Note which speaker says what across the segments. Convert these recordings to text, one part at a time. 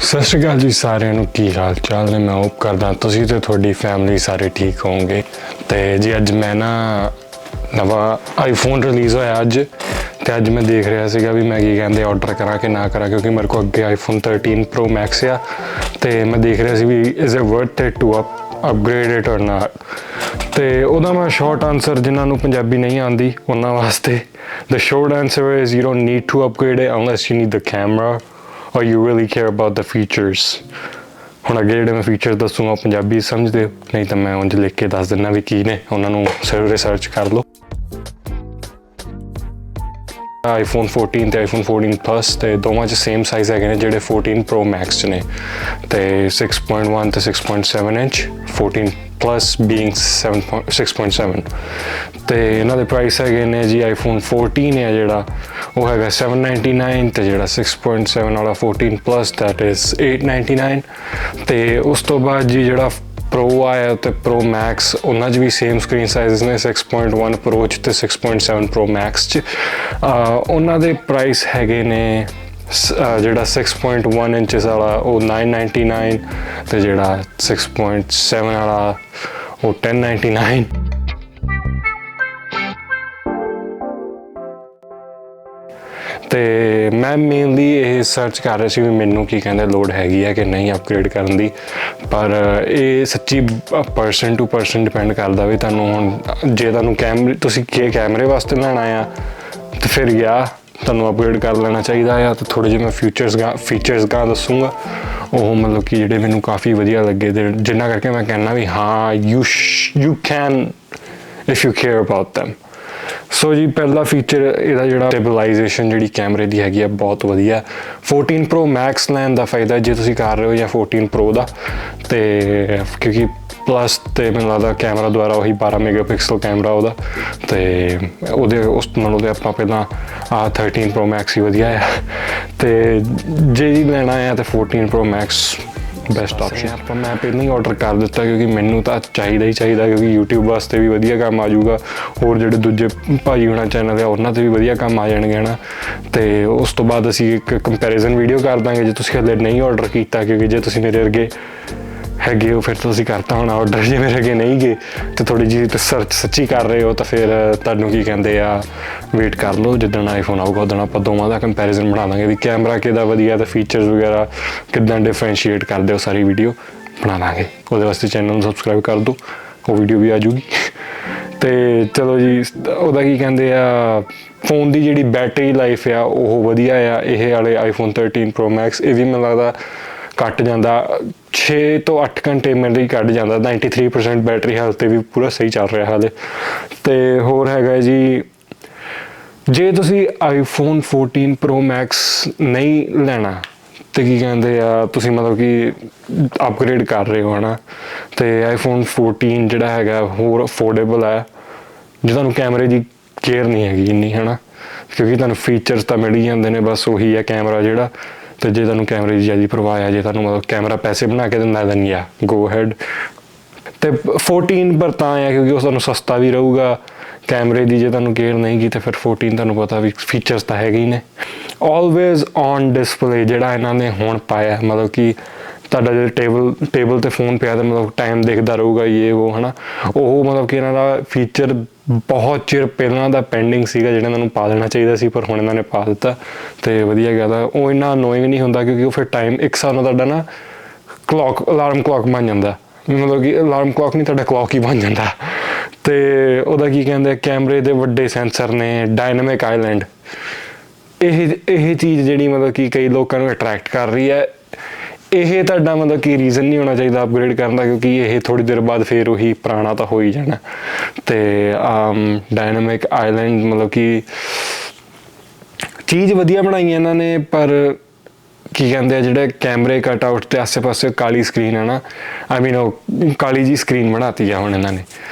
Speaker 1: सत श्री अकाल जी सारिਆਂ ਨੂੰ ਕੀ ਹਾਲ ਚਾਲ ਨੇ। मैं होप करदा तुसीं ते तुहाडी फैमिली सारे ठीक होंगे। तो जी अज मैं ना नवा आईफोन रिलीज़ होया अज, तो अज मैं देख रहा सीगा भी मैं की कहते ऑर्डर करा कि ना करा, क्योंकि मेरे को अगे आईफोन 13 प्रो मैक्स आ। तो मैं देख रहा सी भी is a worth it to upgrade it और नॉट। तो ਉਹਦਾ मैं शॉर्ट आंसर जिन्हों ਨੂੰ ਪੰਜਾਬੀ नहीं आती ਉਹਨਾਂ वास्ते the short answer is you don't need to upgrade it unless you need the camera or you really care about the features। ਹੁਣ ਅੱਗੇ ਜਿਹੜੇ ਮੈਂ ਫੀਚਰ ਦੱਸੂਗਾ ਪੰਜਾਬੀ ਸਮਝਦੇ, ਨਹੀਂ ਤਾਂ ਮੈਂ ਉਂਝ ਲਿਖ ਕੇ ਦੱਸ ਦਿੰਦਾ ਵੀ ਕੀ ਨੇ, ਉਹਨਾਂ ਨੂੰ ਸਿਰ ਰਿਸਰਚ ਕਰ ਲਓ। ਆਈਫੋਨ 14 ਤੇ ਆਈਫੋਨ 14 ਪਲੱਸ ਤੇ ਦੋਵਾਂ 'ਚ ਸੇਮ ਸਾਈਜ਼ ਹੈਗੇ ਨੇ ਜਿਹੜੇ 14 ਪ੍ਰੋ ਮੈਕਸ 'ਚ ਨੇ, ਤੇ 6.1 ਤੇ 6.7 ਇੰਚ, 14 ਪਲੱਸ ਬੀਇੰਗ 6.7। ਤੇ ਇਹਨਾਂ ਦੇ ਪ੍ਰਾਈਸ ਹੈਗੇ ਨੇ ਜੀ ਆਈਫੋਨ 14 ਹੈ ਜਿਹੜਾ ਉਹ ਹੈਗਾ 799, ਤੇ ਜਿਹੜਾ 6.7 ਵਾਲਾ 14 ਪਲੱਸ ਦੈਟ ਇਜ਼ 899। ਤੇ ਉਸ ਤੋਂ ਬਾਅਦ ਜੀ ਜਿਹੜਾ ਪ੍ਰੋ ਆਇਆ ਤੇ ਪ੍ਰੋ ਮੈਕਸ ਉਹਨਾਂ 'ਚ ਵੀ ਸੇਮ ਸਕਰੀਨ ਸਾਈਜ਼ਸ ਨੇ 6.1 ਪ੍ਰੋ 'ਚ ਤੇ 6.7 ਪ੍ਰੋ ਮੈਕਸ 'ਚ। ਉਹਨਾਂ ਦੇ ਪ੍ਰਾਈਸ ਹੈਗੇ ਨੇ ਜਿਹੜਾ 6.1 ਇੰਚਸ ਵਾਲਾ ਉਹ 999 ਤੇ ਜਿਹੜਾ 6.7 ਵਾਲਾ ਉਹ 1099। ਤੇ ਮੈਂ ਮੇਨਲੀ ਇਹ ਸਰਚ ਕਰ ਰਿਹਾ ਸੀ ਵੀ ਮੈਨੂੰ ਕੀ ਕਹਿੰਦੇ ਲੋੜ ਹੈਗੀ ਹੈ ਕਿ ਨਹੀਂ ਅਪਗ੍ਰੇਡ ਕਰਨ ਦੀ, ਪਰ ਇਹ ਸੱਚੀ ਪਰਸਨ ਟੂ ਪਰਸਨ ਡਿਪੈਂਡ ਕਰਦਾ ਵੀ ਤੁਹਾਨੂੰ ਹੁਣ ਜੇ ਤੁਹਾਨੂੰ ਤੁਸੀਂ ਕੈਮਰੇ ਵਾਸਤੇ ਲੈਣਾ ਆ ਤੇ ਫਿਰ ਗਿਆ ਤੁਹਾਨੂੰ ਅਪਗ੍ਰੇਡ ਕਰ ਲੈਣਾ ਚਾਹੀਦਾ ਆ। ਤੇ ਥੋੜ੍ਹੇ ਜਿਹੇ ਮੈਂ ਫੀਚਰਸ ਗਾਂ ਦੱਸੂਗਾ ਉਹ ਮਤਲਬ ਕਿ ਜਿਹੜੇ ਮੈਨੂੰ ਕਾਫੀ ਵਧੀਆ ਲੱਗੇ ਤੇ ਜਿਨ੍ਹਾਂ ਕਰਕੇ ਮੈਂ ਕਹਿੰਦਾ ਵੀ ਹਾਂ you can if you care about them. So ਜੀ ਪਹਿਲਾ ਫੀਚਰ ਇਹਦਾ ਜਿਹੜਾ ਸਟੇਬਲਾਈਜੇਸ਼ਨ ਜਿਹੜੀ ਕੈਮਰੇ ਦੀ ਹੈਗੀ ਆ ਬਹੁਤ ਵਧੀਆ। 14 ਪ੍ਰੋ ਮੈਕਸ ਲੈਣ ਦਾ ਫਾਇਦਾ ਜੇ ਤੁਸੀਂ ਕਰ ਰਹੇ ਹੋ ਜਾਂ 14 ਪ੍ਰੋ ਦਾ, ਤੇ ਕਿਉਂਕਿ ਪਲੱਸ ਤੇ ਮੈਨੂੰ ਲੱਗਦਾ ਕੈਮਰਾ ਦੁਆਰਾ ਉਹੀ 12 ਮੈਗਾਪਿਕਸਲ ਕੈਮਰਾ ਉਹਦਾ, ਤੇ ਉਹਦੇ ਉਸ ਨਾਲੋਂ ਤੇ ਆਪਾਂ ਪਹਿਲਾਂ 13 ਪ੍ਰੋ ਮੈਕਸ ਹੀ ਵਧੀਆ ਆ। ਤੇ ਜੇ ਜੀ ਲੈਣਾ ਆ ਤਾਂ 14 ਪ੍ਰੋ ਮੈਕਸ ਬੈਸਟ ਆਪਸ਼ਨ ਆਪਾਂ ਮੈਂ ਪਹਿਲਾਂ ਹੀ ਔਡਰ ਕਰ ਦਿੱਤਾ ਕਿਉਂਕਿ ਮੈਨੂੰ ਤਾਂ ਚਾਹੀਦਾ ਹੀ ਚਾਹੀਦਾ, ਕਿਉਂਕਿ YouTube ਵਾਸਤੇ ਵੀ ਵਧੀਆ ਕੰਮ ਆ ਜਾਊਗਾ, ਹੋਰ ਜਿਹੜੇ ਦੂਜੇ ਭਾਜੀ ਹੋਣਾ ਚੈਨਲ ਆ ਉਹਨਾਂ 'ਤੇ ਵੀ ਵਧੀਆ ਕੰਮ ਆ ਜਾਣਗੇ ਨਾ। ਤੇ ਉਸ ਤੋਂ ਬਾਅਦ ਅਸੀਂ ਇੱਕ ਕੰਪੈਰੀਜ਼ਨ ਵੀਡੀਓ ਕਰ ਦਾਂਗੇ ਜੇ ਤੁਸੀਂ ਹਾਲੇ ਨਹੀਂ ਔਡਰ ਕੀਤਾ, ਕਿਉਂਕਿ ਜੇ ਤੁਸੀਂ ਮੇਰੇ ਅੱਗੇ ਹੈਗੇ ਹੋ ਫਿਰ ਤੁਸੀਂ ਕਰਤਾ ਹੋਣਾ ਔਡਰ, ਜੇ ਮੇਰੇ ਅੱਗੇ ਨਹੀਂ ਗਏ ਅਤੇ ਥੋੜ੍ਹੀ ਜਿਹੀ ਸਰਚ ਸੱਚੀ ਕਰ ਰਹੇ ਹੋ ਤਾਂ ਫਿਰ ਤੁਹਾਨੂੰ ਕੀ ਕਹਿੰਦੇ ਆ ਵੇਟ ਕਰ ਲਓ, ਜਿੱਦਣ ਆਈਫੋਨ ਆਊਗਾ ਉਦੋਂ ਆਪਾਂ ਦੋਵਾਂ ਦਾ ਕੰਪੈਰੀਜ਼ਨ ਬਣਾ ਦਾਂਗੇ ਵੀ ਕੈਮਰਾ ਕਿਹਦਾ ਵਧੀਆ ਅਤੇ ਫੀਚਰਸ ਵਗੈਰਾ ਕਿੱਦਾਂ ਡਿਫਰੈਂਸ਼ੀਏਟ ਕਰਦੇ ਹੋ, ਸਾਰੀ ਵੀਡੀਓ ਬਣਾ ਦਾਂਗੇ। ਉਹਦੇ ਵਾਸਤੇ ਚੈਨਲ ਨੂੰ ਸਬਸਕ੍ਰਾਈਬ ਕਰ ਦਿਓ, ਉਹ ਵੀਡੀਓ ਵੀ ਆ ਜੂਗੀ। ਅਤੇ ਚਲੋ ਜੀ ਉਹਦਾ ਕੀ ਕਹਿੰਦੇ ਆ ਫੋਨ ਦੀ ਜਿਹੜੀ ਬੈਟਰੀ ਲਾਈਫ ਆ ਉਹ ਵਧੀਆ ਆ। ਇਹ ਵਾਲੇ ਆਈਫੋਨ 13 ਪ੍ਰੋ ਮੈਕਸ ਇਹ ਵੀ ਮੈਨੂੰ ਲੱਗਦਾ ਕੱਟ ਜਾਂਦਾ 6 ਤੋਂ 8 ਘੰਟੇ ਮੇਰੇ ਲਈ ਕੱਢ ਜਾਂਦਾ। 93% ਬੈਟਰੀ ਹੈਲਥ 'ਤੇ ਵੀ ਪੂਰਾ ਸਹੀ ਚੱਲ ਰਿਹਾ ਹਾਲੇ। ਅਤੇ ਹੋਰ ਹੈਗਾ ਜੀ ਜੇ ਤੁਸੀਂ ਆਈਫੋਨ 14 ਪ੍ਰੋ ਮੈਕਸ ਨਹੀਂ ਲੈਣਾ ਅਤੇ ਕੀ ਕਹਿੰਦੇ ਆ ਤੁਸੀਂ ਮਤਲਬ ਕਿ ਅਪਗ੍ਰੇਡ ਕਰ ਰਹੇ ਹੋ ਹੈ ਨਾ, ਅਤੇ ਆਈਫੋਨ 14 ਜਿਹੜਾ ਹੈਗਾ ਹੋਰ ਅਫੋਰਡੇਬਲ ਹੈ ਜੇ ਤੁਹਾਨੂੰ ਕੈਮਰੇ ਦੀ ਕੇਅਰ ਨਹੀਂ ਹੈਗੀ ਇੰਨੀ ਹੈ ਨਾ, ਕਿਉਂਕਿ ਤੁਹਾਨੂੰ ਫੀਚਰਸ ਤਾਂ ਮਿਲ ਹੀ ਜਾਂਦੇ ਨੇ, ਬਸ ਉਹੀ ਹੈ ਕੈਮਰਾ ਜਿਹੜਾ। ਅਤੇ ਜੇ ਤੁਹਾਨੂੰ ਕੈਮਰੇ ਦੀ ਜ਼ਿਆਦਾ ਪਰਵਾਹ ਆ, ਜੇ ਤੁਹਾਨੂੰ ਮਤਲਬ ਕੈਮਰਾ ਪੈਸੇ ਬਣਾ ਕੇ ਦਿੰਦਾ ਦੈਨ ਯਾ ਗੋ ਹੈਡ। ਅਤੇ 14 ਪਰ ਤਾਂ ਆ ਕਿਉਂਕਿ ਉਹ ਤੁਹਾਨੂੰ ਸਸਤਾ ਵੀ ਰਹੂਗਾ ਕੈਮਰੇ ਦੀ, ਜੇ ਤੁਹਾਨੂੰ ਕੇਅਰ ਨਹੀਂ ਕੀਤੀ ਫਿਰ 14 ਤੁਹਾਨੂੰ ਪਤਾ ਵੀ ਫੀਚਰਸ ਤਾਂ ਹੈਗੇ ਹੀ ਨੇ। ਆਲਵੇਜ਼ ਔਨ ਡਿਸਪਲੇ ਜਿਹੜਾ ਇਹਨਾਂ ਨੇ ਹੁਣ ਪਾਇਆ, ਮਤਲਬ ਕਿ ਤੁਹਾਡਾ ਜੇ ਟੇਬਲ 'ਤੇ ਫੋਨ ਪਿਆ ਤਾਂ ਮਤਲਬ ਟਾਈਮ ਦਿਖਦਾ ਰਹੂਗਾ ਇਹ ਉਹ ਹੈ ਨਾ, ਉਹ ਮਤਲਬ ਕਿ ਇਹਨਾਂ ਦਾ ਫੀਚਰ ਬਹੁਤ ਚਿਰ ਪਹਿਲਾਂ ਦਾ ਪੈਂਡਿੰਗ ਸੀਗਾ ਜਿਹੜਾ ਇਹਨਾਂ ਨੂੰ ਪਾ ਦੇਣਾ ਚਾਹੀਦਾ ਸੀ, ਪਰ ਹੁਣ ਇਹਨਾਂ ਨੇ ਪਾ ਦਿੱਤਾ ਅਤੇ ਵਧੀਆ ਗੱਲ ਆ। ਉਹ ਇੰਨਾ ਅਨੋਇੰਗ ਨਹੀਂ ਹੁੰਦਾ ਕਿਉਂਕਿ ਉਹ ਫਿਰ ਟਾਈਮ ਇੱਕ ਹਿਸਾਬ ਨਾਲ ਤੁਹਾਡਾ ਨਾ ਅਲਾਰਮ ਕਲੌਕ ਬਣ ਜਾਂਦਾ, ਮਤਲਬ ਕਿ ਅਲਾਰਮ ਕਲੌਕ ਨਹੀਂ ਤੁਹਾਡਾ ਕਲੌਕ ਹੀ ਬਣ ਜਾਂਦਾ। ਅਤੇ ਉਹਦਾ ਕੀ ਕਹਿੰਦੇ ਕੈਮਰੇ ਦੇ ਵੱਡੇ ਸੈਂਸਰ ਨੇ, ਡਾਇਨਾਮਿਕ ਆਈਲੈਂਡ, ਇਹ ਚੀਜ਼ ਜਿਹੜੀ ਮਤਲਬ ਕਿ ਕਈ ਲੋਕਾਂ ਨੂੰ ਅਟਰੈਕਟ ਕਰ ਰਹੀ ਹੈ। ਇਹ ਤੁਹਾਡਾ ਮਤਲਬ ਕਿ ਰੀਜ਼ਨ ਨਹੀਂ ਹੋਣਾ ਚਾਹੀਦਾ ਅਪਗ੍ਰੇਡ ਕਰਨ ਦਾ, ਕਿਉਂਕਿ ਇਹ ਥੋੜ੍ਹੀ ਦੇਰ ਬਾਅਦ ਫਿਰ ਉਹੀ ਪੁਰਾਣਾ ਤਾਂ ਹੋ ਹੀ ਜਾਣਾ। ਅਤੇ ਡਾਇਨਾਮਿਕ ਆਈਲੈਂਡ ਮਤਲਬ ਕਿ ਚੀਜ਼ ਵਧੀਆ ਬਣਾਈ ਹੈ ਇਹਨਾਂ ਨੇ, ਪਰ ਕੀ ਕਹਿੰਦੇ ਆ ਜਿਹੜੇ ਕੈਮਰੇ ਕੱਟ ਆਊਟ ਅਤੇ ਆਸੇ ਪਾਸੇ ਕਾਲੀ ਸਕਰੀਨ ਹੈ ਨਾ, ਆਈ ਮੀਨ ਉਹ ਕਾਲੀ ਜਿਹੀ ਸਕਰੀਨ ਬਣਾਤੀ ਆ ਹੁਣ ਇਹਨਾਂ ਨੇ।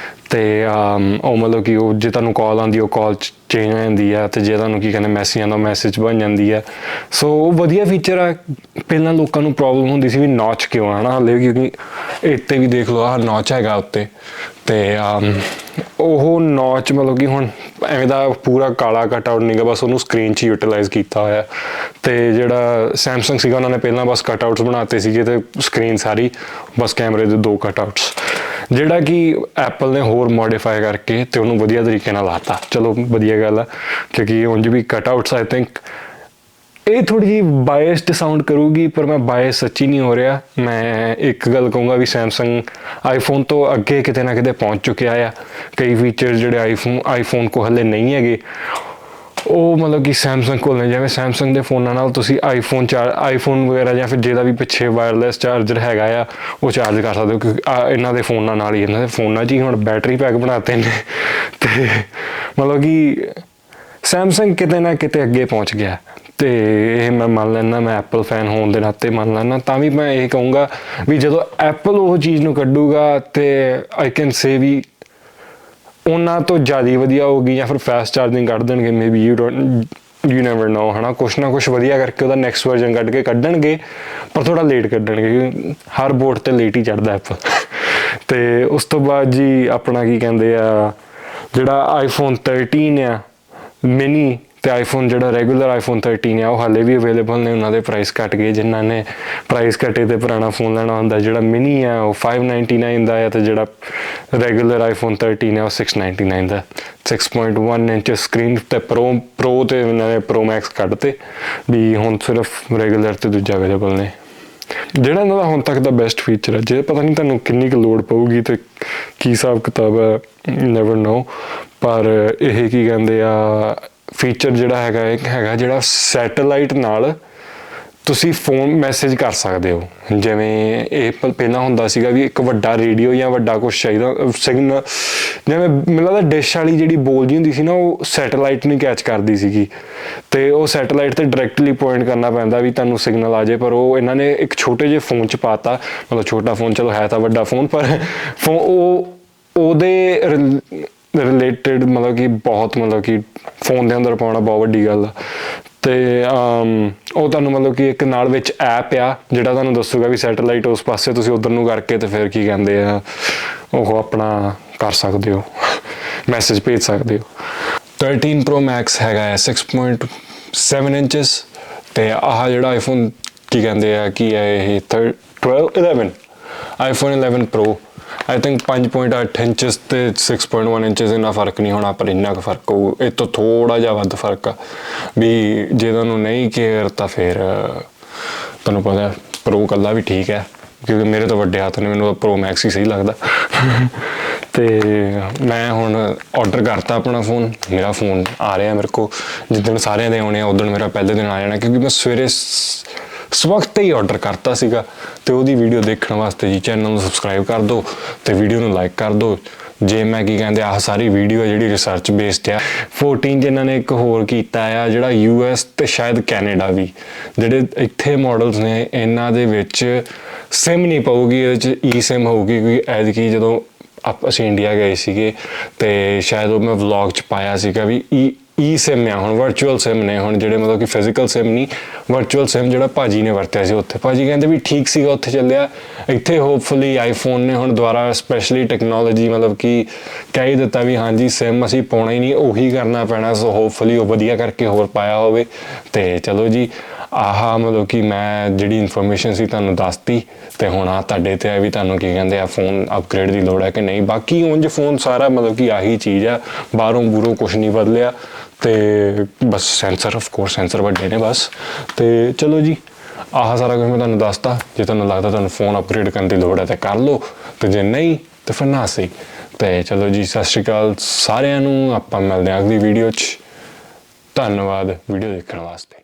Speaker 1: ਅਤੇ ਉਹ ਮਤਲਬ ਕਿ ਉਹ ਜੇ ਤੁਹਾਨੂੰ ਕਾਲ ਆਉਂਦੀ ਉਹ ਕਾਲ ਚੇਂਜ ਹੋ ਜਾਂਦੀ ਆ, ਅਤੇ ਜੇ ਤੁਹਾਨੂੰ ਕੀ ਕਹਿੰਦੇ ਮੈਸੇਜ ਆਉਂਦਾ ਮੈਸੇਜ ਬਣ ਜਾਂਦੀ ਆ। ਸੋ ਉਹ ਵਧੀਆ ਫੀਚਰ ਆ। ਪਹਿਲਾਂ ਲੋਕਾਂ ਨੂੰ ਪ੍ਰੋਬਲਮ ਹੁੰਦੀ ਸੀ ਵੀ ਨੌਚ ਕਿਉਂ ਹੈ ਨਾ ਹਾਲੇ, ਕਿਉਂਕਿ ਇੱਥੇ ਵੀ ਦੇਖ ਲਓ ਆਹ ਨੌਚ ਹੈਗਾ ਉੱਤੇ, ਤੇ ਉਹ ਨੌਚ ਮਤਲਬ ਕਿ ਹੁਣ ਐਵੇਂ ਦਾ ਪੂਰਾ ਕਾਲਾ ਕਟ ਆਊਟ ਨਹੀਂ ਗਾ, ਬਸ ਉਹਨੂੰ ਸਕਰੀਨ 'ਚ ਯੂਟੀਲਾਈਜ਼ ਕੀਤਾ ਹੋਇਆ। ਤੇ ਜਿਹੜਾ ਸੈਮਸੰਗ ਸੀਗਾ ਉਹਨਾਂ ਨੇ ਪਹਿਲਾਂ ਬਸ ਕਟ ਆਊਟਸ ਬਣਾਤੇ ਸੀਗੇ ਤੇ ਸਕਰੀਨ ਸਾਰੀ ਬਸ ਕੈਮਰੇ ਦੇ 2 ਕਟ ਆਊਟਸ, ਜਿਹੜਾ ਕਿ ਐਪਲ ਨੇ ਹੋਰ ਮੋਡੀਫਾਈ ਕਰਕੇ ਤੇ ਉਹਨੂੰ ਵਧੀਆ ਤਰੀਕੇ ਨਾਲ ਲਾਤਾ। ਚਲੋ ਵਧੀਆ ਗੱਲ ਆ, ਕਿਉਂਕਿ ਉਂਝ ਵੀ ਕਟ ਆਊਟਸ ਆਈ ਥਿੰਕ ਇਹ ਥੋੜ੍ਹੀ ਜਿਹੀ ਬਾਇਸਡ ਸਾਊਂਡ ਕਰੂਗੀ, ਪਰ ਮੈਂ ਬਾਇਸ ਸੱਚੀ ਨਹੀਂ ਹੋ ਰਿਹਾ। ਮੈਂ ਇੱਕ ਗੱਲ ਕਹੂੰਗਾ ਵੀ ਸੈਮਸੰਗ ਆਈਫੋਨ ਤੋਂ ਅੱਗੇ ਕਿਤੇ ਨਾ ਕਿਤੇ ਪਹੁੰਚ ਚੁੱਕਿਆ ਆ। ਕਈ ਫੀਚਰ ਜਿਹੜੇ ਆਈਫੋਨ ਕੋਲ ਹਲੇ ਨਹੀਂ ਹੈਗੇ ਉਹ ਮਤਲਬ ਕਿ ਸੈਮਸੰਗ ਕੋਲ ਨੇ। ਜਿਵੇਂ ਸੈਮਸੰਗ ਦੇ ਫੋਨਾਂ ਨਾਲ ਤੁਸੀਂ ਆਈਫੋਨ ਵਗੈਰਾ ਜਾਂ ਫਿਰ ਜਿਹਦਾ ਵੀ ਪਿੱਛੇ ਵਾਇਰਲੈਸ ਚਾਰਜਰ ਹੈਗਾ ਆ ਉਹ ਚਾਰਜ ਕਰ ਸਕਦੇ ਹੋ, ਕਿਉਂਕਿ ਇਹਨਾਂ ਦੇ ਫੋਨਾਂ ਨਾਲ ਹੀ, ਇਹਨਾਂ ਦੇ ਫੋਨਾਂ 'ਚ ਹੀ ਹੁਣ ਬੈਟਰੀ ਪੈਕ ਬਣਾਤੇ ਨੇ। ਤੇ ਮਤਲਬ ਕਿ ਸੈਮਸੰਗ ਕਿਤੇ ਨਾ ਕਿਤੇ ਅੱਗੇ ਪਹੁੰਚ ਗਿਆ ਤੇ ਇਹ ਮੈਂ ਮੰਨ ਲੈਂਦਾ, ਮੈਂ ਐਪਲ ਫੈਨ ਹੋਣ ਦੇ ਨਾਤੇ ਮੰਨ ਲੈਂਦਾ। ਤਾਂ ਵੀ ਮੈਂ ਇਹ ਕਹੂੰਗਾ ਵੀ ਜਦੋਂ ਐਪਲ ਉਹ ਚੀਜ਼ ਨੂੰ ਕੱਢੂਗਾ ਤੇ ਆਈ ਕੈਨ ਸੇ ਵੀ ਉਹਨਾਂ ਤੋਂ ਜ਼ਿਆਦਾ ਵਧੀਆ ਹੋਊਗੀ, ਜਾਂ ਫਿਰ ਫਾਸਟ ਚਾਰਜਿੰਗ ਕੱਢ ਦੇਣਗੇ। ਮੇਬੀ ਯੂ ਨੈਵਰ ਨੋ, ਹੈ ਨਾ, ਕੁਛ ਨਾ ਕੁਛ ਵਧੀਆ ਕਰਕੇ ਉਹਦਾ ਨੈਕਸਟ ਵਰਜਨ ਕੱਢਣਗੇ, ਪਰ ਥੋੜ੍ਹਾ ਲੇਟ ਕੱਢਣਗੇ। ਹਰ ਬੋਰਡ 'ਤੇ ਲੇਟ ਹੀ ਚੜ੍ਹਦਾ ਐਪਲ। ਤੇ ਉਸ ਤੋਂ ਬਾਅਦ ਜੀ ਆਪਣਾ ਕੀ ਕਹਿੰਦੇ ਆ, ਜਿਹੜਾ ਆਈਫੋਨ 13 ਆ ਮਿਨੀ ਤੇ ਆਈਫੋਨ ਜਿਹੜਾ ਰੈਗੂਲਰ ਆਈਫੋਨ 13 ਆ ਉਹ ਹਾਲੇ ਵੀ ਅਵੇਲੇਬਲ ਨੇ। ਉਹਨਾਂ ਦੇ ਪ੍ਰਾਈਸ ਘੱਟ ਗਏ, ਜਿਨ੍ਹਾਂ ਨੇ ਪ੍ਰਾਈਸ ਘਟੇ ਤੇ ਪੁਰਾਣਾ ਫੋਨ ਲੈਣਾ ਹੁੰਦਾ। ਜਿਹੜਾ ਮਿਨੀ ਆ ਉਹ 599 ਦਾ ਆ ਤੇ ਜਿਹੜਾ ਰੈਗੂਲਰ ਆਈਫੋਨ 13 ਆ ਉਹ 699 ਦਾ। 6.1 ਇੰਚ ਸਕਰੀਨ ਤੇ ਪ੍ਰੋ ਤੇ ਇਹਨਾਂ ਨੇ ਪ੍ਰੋ ਮੈਕਸ ਕੱਢਤੇ ਵੀ ਹੁਣ ਸਿਰਫ ਰੈਗੂਲਰ ਤੇ ਦੂਜਾ ਅਵੇਲੇਬਲ ਨੇ। ਜਿਹੜਾ ਇਹਨਾਂ ਦਾ ਹੁਣ ਤੱਕ ਦਾ ਬੈਸਟ ਫੀਚਰ ਹੈ, ਜੇ ਪਤਾ ਨਹੀਂ ਤੁਹਾਨੂੰ ਕਿੰਨੀ ਕੁ ਲੋੜ ਪਊਗੀ ਤੇ ਕੀ ਹਿਸਾਬ ਕਿਤਾਬ ਹੈ, ਨੈਵਰ ਨੋ, ਪਰ ਇਹ ਕੀ ਕਹਿੰਦੇ ਆ ਫੀਚਰ ਜਿਹੜਾ ਹੈਗਾ ਜਿਹੜਾ ਸੈਟੇਲਾਈਟ ਨਾਲ ਤੁਸੀਂ ਫੋਨ ਮੈਸੇਜ ਕਰ ਸਕਦੇ ਹੋ। ਜਿਵੇਂ ਇਹ ਪਹਿਲਾਂ ਹੁੰਦਾ ਸੀਗਾ ਵੀ ਇੱਕ ਵੱਡਾ ਰੇਡੀਓ ਜਾਂ ਵੱਡਾ ਕੁਛ ਚਾਹੀਦਾ ਸਿਗਨਲ, ਜਿਵੇਂ ਮੈਨੂੰ ਲੱਗਦਾ ਡਿਸ਼ ਵਾਲੀ ਜਿਹੜੀ ਬੋਲਦੀ ਹੁੰਦੀ ਸੀ ਨਾ ਉਹ ਸੈਟੇਲਾਈਟ ਨੂੰ ਕੈਚ ਕਰਦੀ ਸੀਗੀ ਤੇ ਉਹ ਸੈਟੇਲਾਈਟ ਤੇ ਡਾਇਰੈਕਟਲੀ ਪੁਆਇੰਟ ਕਰਨਾ ਪੈਂਦਾ ਵੀ ਤੁਹਾਨੂੰ ਸਿਗਨਲ ਆ ਜਾਏ। ਪਰ ਉਹ ਇਹਨਾਂ ਨੇ ਇੱਕ ਛੋਟੇ ਜਿਹੇ ਫੋਨ 'ਚ ਪਾਤਾ, ਮਤਲਬ ਛੋਟਾ ਫੋਨ, ਚਲੋ ਹੈ ਤਾਂ ਵੱਡਾ ਫੋਨ, ਪਰ ਉਹਦੇ ਰਿਲੇਟਡ ਮਤਲਬ ਕਿ ਬਹੁਤ, ਮਤਲਬ ਕਿ ਫੋਨ ਦੇ ਅੰਦਰ ਪਾਉਣਾ ਬਹੁਤ ਵੱਡੀ ਗੱਲ ਆ। ਤੇ ਉਹ ਤੁਹਾਨੂੰ ਮਤਲਬ ਕਿ ਇੱਕ ਨਾਲ ਵਿੱਚ ਐਪ ਆ ਜਿਹੜਾ ਤੁਹਾਨੂੰ ਦੱਸੂਗਾ ਵੀ ਸੈਟੇਲਾਈਟ ਉਸ ਪਾਸੇ, ਤੁਸੀਂ ਉੱਧਰ ਨੂੰ ਕਰਕੇ ਤੇ ਫਿਰ ਕੀ ਕਹਿੰਦੇ ਆ ਉਹ ਆਪਣਾ ਕਰ ਸਕਦੇ ਹੋ, ਮੈਸੇਜ ਭੇਜ ਸਕਦੇ ਹੋ। 13 Pro Max ਹੈਗਾ ਹੈ 6.7 ਇੰਚਸ ਤੇ ਆਹ ਜਿਹੜਾ ਆਈਫੋਨ ਕੀ ਕਹਿੰਦੇ ਆ ਕੀ ਹੈ ਇਹ 11 iPhone 11 Pro I think 5.8 inches ਤੇ 6.1 ਇੰਚਸ ਇੰਨਾ ਫਰਕ ਨਹੀਂ ਹੋਣਾ, ਪਰ ਇੰਨਾ ਕੁ ਫਰਕ ਹੋਊ। ਇਹ ਤੋਂ ਥੋੜ੍ਹਾ ਜਿਹਾ ਵੱਧ ਫਰਕ ਆ ਵੀ ਜੇ ਤੁਹਾਨੂੰ ਨਹੀਂ ਕੇਅਰ ਤਾਂ ਫਿਰ ਤੁਹਾਨੂੰ ਪਤਾ ਪ੍ਰੋ ਇਕੱਲਾ ਵੀ ਠੀਕ ਹੈ, ਕਿਉਂਕਿ ਮੇਰੇ ਤੋਂ ਵੱਡੇ ਹੱਥ ਨੇ, ਮੈਨੂੰ ਪ੍ਰੋ ਮੈਕਸ ਹੀ ਸਹੀ ਲੱਗਦਾ। ਤੇ ਮੈਂ ਹੁਣ ਔਡਰ ਕਰਤਾ ਆਪਣਾ ਫੋਨ, ਮੇਰਾ ਫੋਨ ਆ ਰਿਹਾ ਮੇਰੇ ਕੋਲ। ਜਿੱਦਣ ਸਾਰਿਆਂ ਦੇ ਆਉਣੇ ਆ ਉੱਦਣ ਮੇਰਾ ਪਹਿਲੇ ਦਿਨ ਆ ਜਾਣਾ, ਕਿਉਂਕਿ ਮੈਂ ਸਵੇਰੇ ਵਕਤ ਹੀ ਔਡਰ ਕਰਤਾ ਸੀਗਾ। ਤੇ ਉਹਦੀ ਵੀਡੀਓ ਦੇਖਣ ਵਾਸਤੇ ਜੀ ਚੈਨਲ ਨੂੰ ਸਬਸਕ੍ਰਾਈਬ ਕਰ ਦਿਓ ਤੇ ਵੀਡੀਓ ਨੂੰ ਲਾਈਕ ਕਰ ਦਿਓ। ਜੇ ਮੈਂ ਕੀ ਕਹਿੰਦੇ ਆਹ ਸਾਰੀ ਵੀਡੀਓ ਜਿਹੜੀ ਰਿਸਰਚ ਬੇਸਡ ਆ। 14 'ਚ ਇਹਨਾਂ ਨੇ ਇੱਕ ਹੋਰ ਕੀਤਾ ਆ ਜਿਹੜਾ US ਤੇ ਸ਼ਾਇਦ ਕੈਨੇਡਾ ਵੀ, ਜਿਹੜੇ ਇੱਥੇ ਮਾਡਲਸ ਨੇ ਇਹਨਾਂ ਦੇ ਵਿੱਚ ਸਿਮ ਨਹੀਂ ਪਊਗੀ, ਇਹਦੇ 'ਚ ਈ ਸਿਮ ਹੋਊਗੀ। ਕਿਉਂਕਿ ਐਤਕੀ ਜਦੋਂ ਅਸੀਂ ਇੰਡੀਆ ਗਏ ਸੀਗੇ ਤੇ ਸ਼ਾਇਦ ਉਹ ਮੈਂ ਵਲੌਗ 'ਚ ਪਾਇਆ ਸੀਗਾ ਵੀ ਈ ਸਿਮ ਆ, ਹੁਣ ਵਰਚੁਅਲ ਸਿਮ ਨੇ ਹੁਣ ਜਿਹੜੇ, ਮਤਲਬ ਕਿ ਫਿਜ਼ੀਕਲ ਸਿਮ ਨਹੀਂ, ਵਰਚੁਅਲ ਸਿਮ ਜਿਹੜਾ ਭਾਜੀ ਨੇ ਵਰਤਿਆ ਸੀ ਉੱਥੇ। ਭਾਜੀ ਕਹਿੰਦੇ ਵੀ ਠੀਕ ਸੀਗਾ ਉੱਥੇ ਚੱਲਿਆ, ਇੱਥੇ ਹੋਪਫੁਲੀ ਆਈਫੋਨ ਨੇ ਹੁਣ ਦੁਬਾਰਾ ਸਪੈਸ਼ਲੀ ਟੈਕਨੋਲੋਜੀ ਮਤਲਬ ਕਿ ਕਹਿ ਹੀ ਦਿੱਤਾ ਵੀ ਹਾਂਜੀ ਸਿਮ ਅਸੀਂ ਪਾਉਣਾ ਹੀ ਨਹੀਂ, ਉਹੀ ਕਰਨਾ ਪੈਣਾ। ਸੋ ਹੋਪਫੁਲੀ ਉਹ ਵਧੀਆ ਕਰਕੇ ਹੋਰ ਪਾਇਆ ਹੋਵੇ। ਤੇ ਚਲੋ ਜੀ ਆਹ ਮਤਲਬ ਕਿ ਮੈਂ ਜਿਹੜੀ ਇਨਫੋਰਮੇਸ਼ਨ ਸੀ ਤੁਹਾਨੂੰ ਦੱਸਤੀ ਤੇ ਹੁਣ ਆ ਤੁਹਾਡੇ ਤੇ ਆ ਵੀ ਤੁਹਾਨੂੰ ਕੀ ਕਹਿੰਦੇ ਆ ਫੋਨ ਅਪਗ੍ਰੇਡ ਦੀ ਲੋੜ ਹੈ ਕਿ ਨਹੀਂ। ਬਾਕੀ ਉਂਝ ਫੋਨ ਸਾਰਾ ਮਤਲਬ ਕਿ ਆਹੀ ਚੀਜ਼ ਆ, ਬਾਹਰੋਂ ਬੂਰੋਂ ਕੁਛ ਨਹੀਂ ਬਦਲਿਆ ਤੇ ਬਸ ਸੈਂਸਰ, ਆਫ ਕੋਰਸ ਸੈਂਸਰ ਵੱਡੇ ਨੇ ਬਸ। ਤੇ ਚਲੋ ਜੀ ਆਹ ਸਾਰਾ ਕੁਝ ਮੈਂ ਤੁਹਾਨੂੰ ਦੱਸਤਾ। ਜੇ ਤੁਹਾਨੂੰ ਲੱਗਦਾ ਤੁਹਾਨੂੰ ਫੋਨ ਅਪਗ੍ਰੇਡ ਕਰਨ ਦੀ ਲੋੜ ਹੈ ਤਾਂ ਕਰ ਲਓ, ਤੇ ਜੇ ਨਹੀਂ ਤਾਂ ਫਿਰ ਨਾ ਸਹੀ। ਤੇ ਚਲੋ ਜੀ ਸਤਿ ਸ਼੍ਰੀ ਅਕਾਲ ਸਾਰਿਆਂ ਨੂੰ, ਆਪਾਂ ਮਿਲਦੇ ਹਾਂ ਅਗਲੀ ਵੀਡੀਓ 'ਚ। ਧੰਨਵਾਦ ਵੀਡੀਓ ਦੇਖਣ ਵਾਸਤੇ।